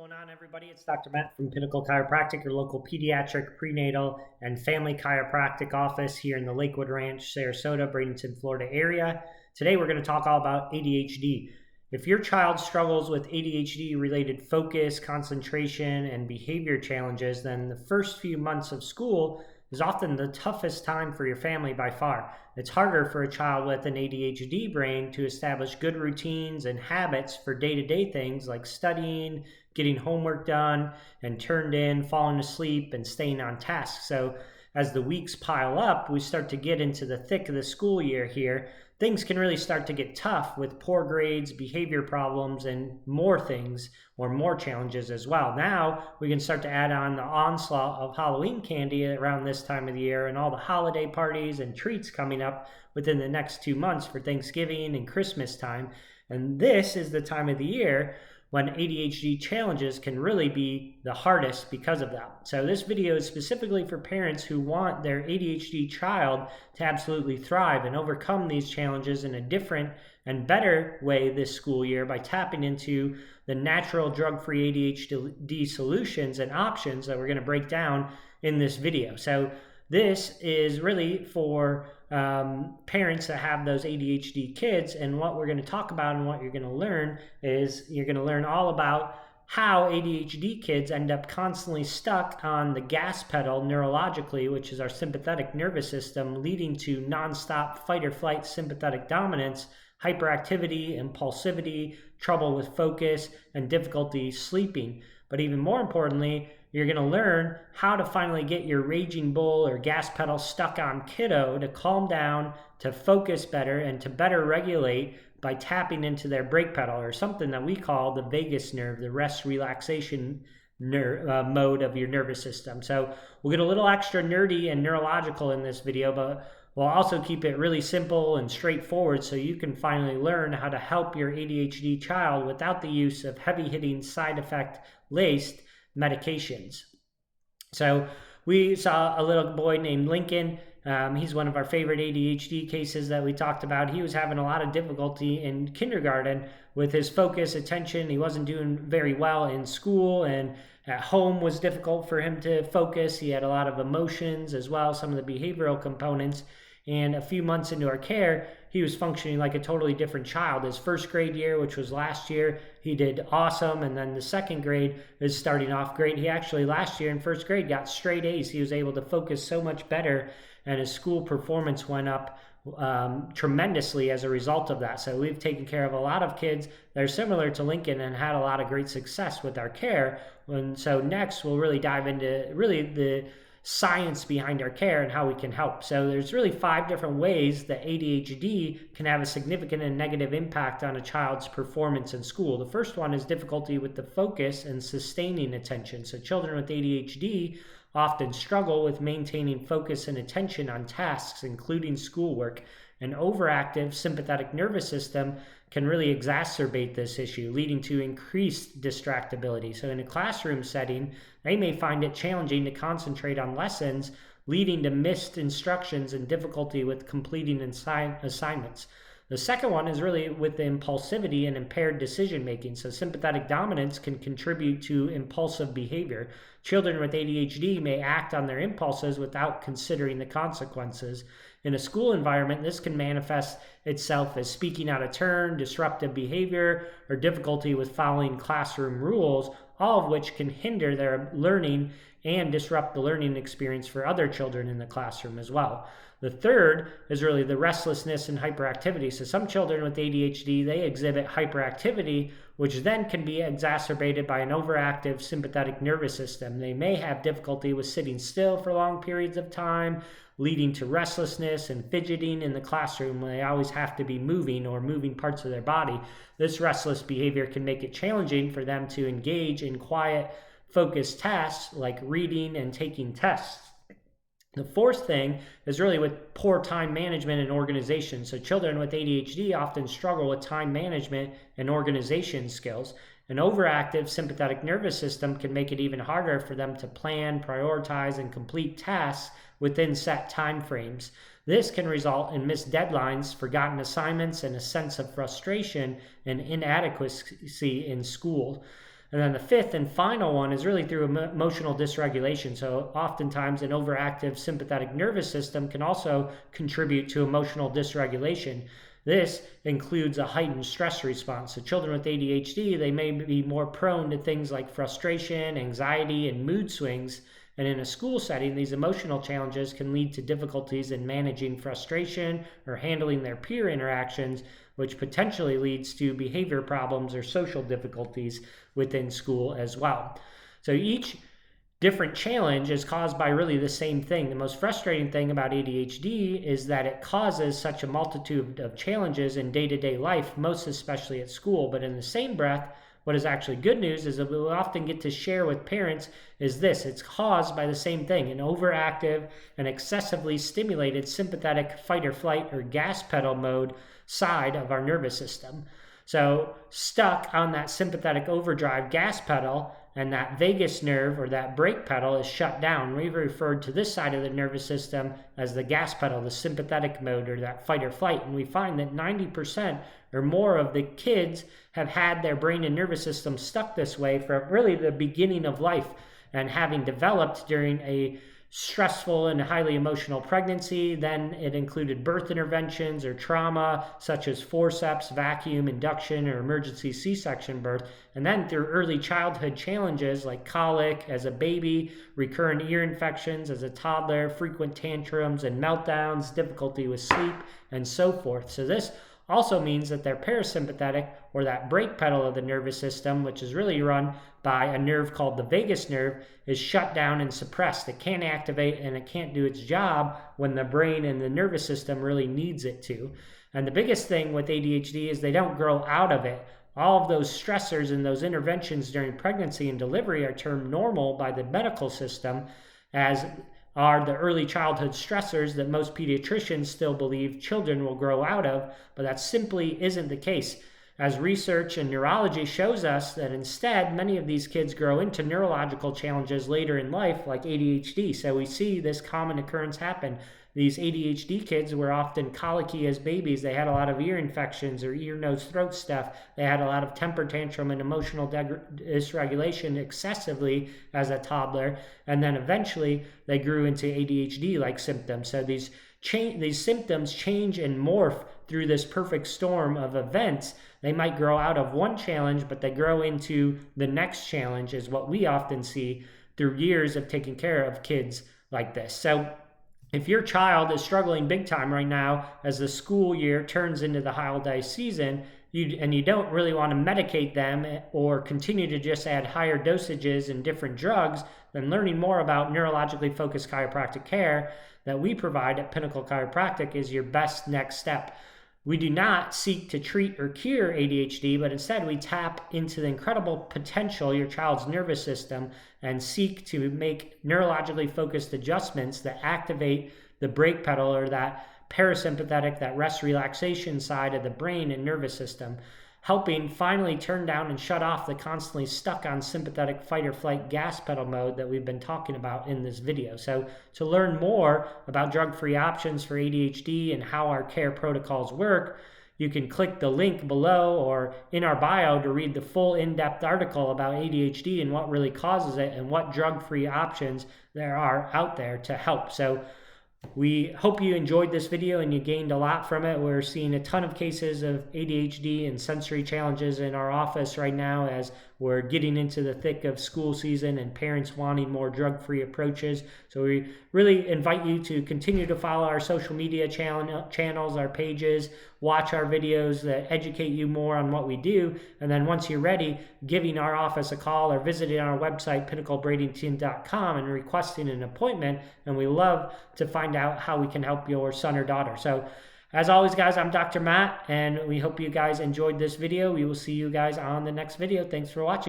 going on, everybody? It's Dr. Matt from Pinnacle Chiropractic, your local pediatric, prenatal, and family chiropractic office here in the Lakewood Ranch, Sarasota, Bradenton, Florida area. Today, we're going to talk all about ADHD. If your child struggles with ADHD-related focus, concentration, and behavior challenges, then the first few months of school is often the toughest time for your family by far. It's harder for a child with an ADHD brain to establish good routines and habits for day-to-day things like studying, getting homework done and turned in, falling asleep, and staying on task. So as the weeks pile up, we start to get into the thick of the school year here. Things can really start to get tough with poor grades, behavior problems, and more things or more challenges as well. Now we can start to add on the onslaught of Halloween candy around this time of the year and all the holiday parties and treats coming up within the next 2 months for Thanksgiving and Christmas time. And this is the time of the year when ADHD challenges can really be the hardest because of that. So this video is specifically for parents who want their ADHD child to absolutely thrive and overcome these challenges in a different and better way this school year by tapping into the natural drug-free ADHD solutions and options that we're going to break down in this video. So this is really for parents that have those ADHD kids, and what we're going to talk about and what you're going to learn is you're going to learn all about how ADHD kids end up constantly stuck on the gas pedal neurologically, which is our sympathetic nervous system, leading to nonstop fight or flight sympathetic dominance, hyperactivity, impulsivity, trouble with focus, and difficulty sleeping. But even more importantly, you're going to learn how to finally get your raging bull or gas pedal stuck on kiddo to calm down, to focus better, and to better regulate by tapping into their brake pedal, or something that we call the vagus nerve, the rest relaxation mode of your nervous system. So we'll get a little extra nerdy and neurological in this video, but we'll also keep it really simple and straightforward so you can finally learn how to help your ADHD child without the use of heavy-hitting side effect-laced medications. So we saw a little boy named Lincoln. He's one of our favorite ADHD cases that we talked about. He was having a lot of difficulty in kindergarten with his focus, attention. He wasn't doing very well in school, and at home was difficult for him to focus. He had a lot of emotions as well, some of the behavioral components. And a few months into our care, he was functioning like a totally different child. His first grade year, which was last year, he did awesome. And then the second grade is starting off great. He actually last year in first grade got straight A's. He was able to focus so much better, and his school performance went up tremendously as a result of that. So we've taken care of a lot of kids that are similar to Lincoln and had a lot of great success with our care. And so next we'll really dive into really the science behind our care and how we can help. So there's really 5 different ways that ADHD can have a significant and negative impact on a child's performance in school. The first one is difficulty with the focus and sustaining attention. So children with ADHD often struggle with maintaining focus and attention on tasks, including schoolwork. An overactive sympathetic nervous system can really exacerbate this issue, leading to increased distractibility. So in a classroom setting, they may find it challenging to concentrate on lessons, leading to missed instructions and difficulty with completing assignments. The second one is really with the impulsivity and impaired decision making. So sympathetic dominance can contribute to impulsive behavior. Children with ADHD may act on their impulses without considering the consequences. In a school environment, this can manifest itself as speaking out of turn, disruptive behavior, or difficulty with following classroom rules, all of which can hinder their learning and disrupt the learning experience for other children in the classroom as well. The third is really the restlessness and hyperactivity. So some children with ADHD, they exhibit hyperactivity, which then can be exacerbated by an overactive sympathetic nervous system. They may have difficulty with sitting still for long periods of time, leading to restlessness and fidgeting in the classroom when they always have to be moving or moving parts of their body. This restless behavior can make it challenging for them to engage in quiet, focused tasks like reading and taking tests. The fourth thing is really with poor time management and organization. So children with ADHD often struggle with time management and organization skills. An overactive sympathetic nervous system can make it even harder for them to plan, prioritize, and complete tasks within set time frames. This can result in missed deadlines, forgotten assignments, and a sense of frustration and inadequacy in school. And then the fifth and final one is really through emotional dysregulation. So oftentimes an overactive sympathetic nervous system can also contribute to emotional dysregulation. This includes a heightened stress response. So children with ADHD, they may be more prone to things like frustration, anxiety, and mood swings. And in a school setting, these emotional challenges can lead to difficulties in managing frustration or handling their peer interactions, which potentially leads to behavior problems or social difficulties within school as well. So each different challenge is caused by really the same thing. The most frustrating thing about ADHD is that it causes such a multitude of challenges in day-to-day life, most especially at school. But in the same breath, what is actually good news is that we often get to share with parents is this: it's caused by the same thing, an overactive and excessively stimulated sympathetic fight or flight or gas pedal mode side of our nervous system. So stuck on that sympathetic overdrive gas pedal, and that vagus nerve or that brake pedal is shut down. We've referred to this side of the nervous system as the gas pedal, the sympathetic mode, or that fight or flight. And we find that 90% or more of the kids have had their brain and nervous system stuck this way from really the beginning of life, and having developed during a stressful and highly emotional pregnancy. Then it included birth interventions or trauma such as forceps, vacuum, induction, or emergency C-section birth. And then through early childhood challenges like colic as a baby, recurrent ear infections as a toddler, frequent tantrums and meltdowns, difficulty with sleep, and so forth. So this also means that their parasympathetic, or that brake pedal of the nervous system, which is really run by a nerve called the vagus nerve, is shut down and suppressed. It can't activate and it can't do its job when the brain and the nervous system really needs it to. And the biggest thing with ADHD is they don't grow out of it. All of those stressors and those interventions during pregnancy and delivery are termed normal by the medical system, as are the early childhood stressors that most pediatricians still believe children will grow out of, but that simply isn't the case. As research in neurology shows us that instead, many of these kids grow into neurological challenges later in life, like ADHD. So we see this common occurrence happen. These ADHD kids were often colicky as babies. They had a lot of ear infections or ear, nose, throat stuff. They had a lot of temper tantrum and emotional dysregulation excessively as a toddler. And then eventually they grew into ADHD-like symptoms. So these symptoms change and morph through this perfect storm of events. They might grow out of one challenge, but they grow into the next challenge, is what we often see through years of taking care of kids like this. So if your child is struggling big time right now as the school year turns into the holiday season, and you don't really want to medicate them or continue to just add higher dosages and different drugs, then learning more about neurologically focused chiropractic care that we provide at Pinnacle Chiropractic is your best next step. We do not seek to treat or cure ADHD, but instead we tap into the incredible potential of your child's nervous system and seek to make neurologically focused adjustments that activate the brake pedal, or that parasympathetic, that rest relaxation side of the brain and nervous system, helping finally turn down and shut off the constantly stuck on sympathetic fight or flight gas pedal mode that we've been talking about in this video. So to learn more about drug-free options for ADHD and how our care protocols work, you can click the link below or in our bio to read the full in-depth article about ADHD and what really causes it and what drug-free options there are out there to help. So we hope you enjoyed this video and you gained a lot from it. We're seeing a ton of cases of ADHD and sensory challenges in our office right now as we're getting into the thick of school season and parents wanting more drug-free approaches. So we really invite you to continue to follow our social media channels, our pages, watch our videos that educate you more on what we do. And then once you're ready, giving our office a call or visiting our website, pinnaclebradenton.com, and requesting an appointment. And we love to find out how we can help your son or daughter. So as always, guys, I'm Dr. Matt, and we hope you guys enjoyed this video. We will see you guys on the next video. Thanks for watching.